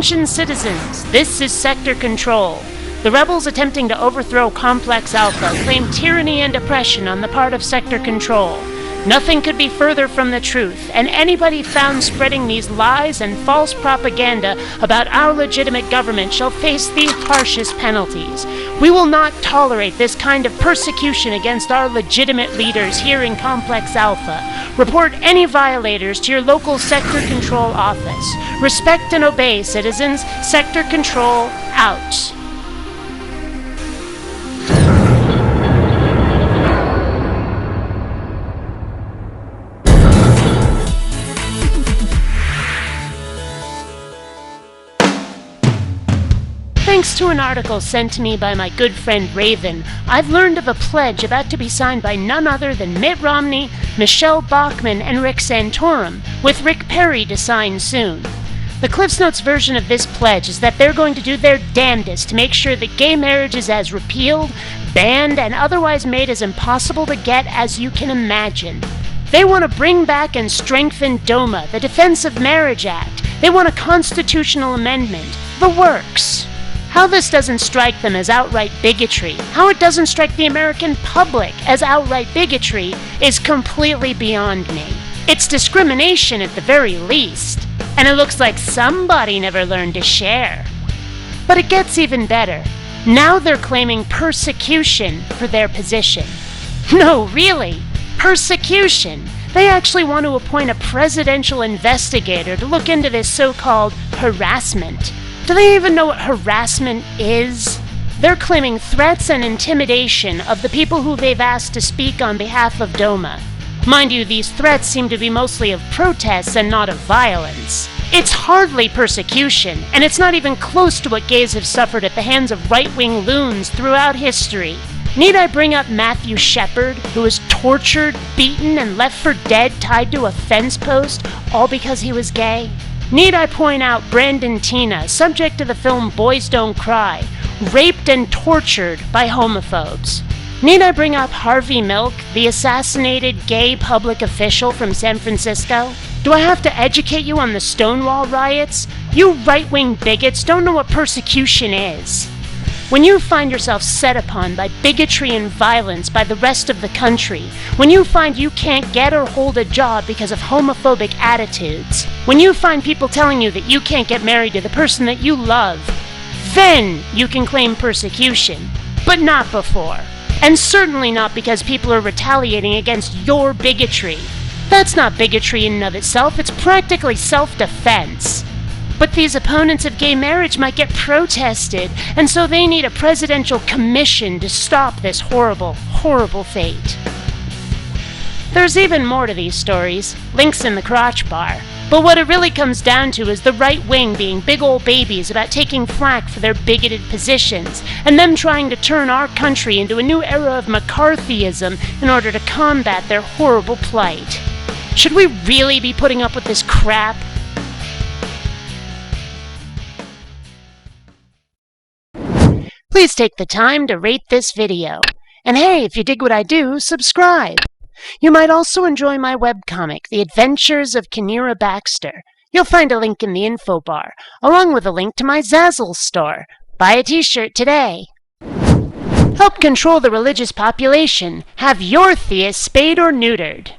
Attention citizens, this is Sector Control. The rebels attempting to overthrow Complex Alpha claim tyranny and oppression on the part of Sector Control. Nothing could be further from the truth, and anybody found spreading these lies and false propaganda about our legitimate government shall face the harshest penalties. We will not tolerate this kind of persecution against our legitimate leaders here in Complex Alpha. Report any violators to your local Sector Control office. Respect and obey, citizens. Sector Control out. Thanks to an article sent to me by my good friend Raven, I've learned of a pledge about to be signed by none other than Mitt Romney, Michelle Bachmann, and Rick Santorum, with Rick Perry to sign soon. The CliffsNotes version of this pledge is that they're going to do their damnedest to make sure that gay marriage is as repealed, banned, and otherwise made as impossible to get as you can imagine. They want to bring back and strengthen DOMA, the Defense of Marriage Act. They want a constitutional amendment. The works. How this doesn't strike them as outright bigotry, how it doesn't strike the American public as outright bigotry, is completely beyond me. It's discrimination at the very least, and it looks like somebody never learned to share. But it gets even better. Now they're claiming persecution for their position. No, really, persecution. They actually want to appoint a presidential investigator to look into this so-called harassment. Do they even know what harassment is? They're claiming threats and intimidation of the people who they've asked to speak on behalf of DOMA. Mind you, these threats seem to be mostly of protests and not of violence. It's hardly persecution, and it's not even close to what gays have suffered at the hands of right-wing loons throughout history. Need I bring up Matthew Shepard, who was tortured, beaten, and left for dead tied to a fence post, all because he was gay? Need I point out Brandon Teena, subject to the film Boys Don't Cry, raped and tortured by homophobes? Need I bring up Harvey Milk, the assassinated gay public official from San Francisco? Do I have to educate you on the Stonewall riots? You right-wing bigots don't know what persecution is. When you find yourself set upon by bigotry and violence by the rest of the country, when you find you can't get or hold a job because of homophobic attitudes, when you find people telling you that you can't get married to the person that you love, then you can claim persecution, but not before. And certainly not because people are retaliating against your bigotry. That's not bigotry in and of itself, it's practically self-defense. But these opponents of gay marriage might get protested, and so they need a presidential commission to stop this horrible, horrible fate. There's even more to these stories, links in the crotch bar. But what it really comes down to is the right wing being big old babies about taking flak for their bigoted positions, and them trying to turn our country into a new era of McCarthyism in order to combat their horrible plight. Should we really be putting up with this crap? Please take the time to rate this video. And hey, if you dig what I do, subscribe. You might also enjoy my webcomic, The Adventures of Kinneara Baxter. You'll find a link in the info bar, along with a link to my Zazzle store. Buy a t-shirt today. Help control the religious population. Have your theists spayed or neutered.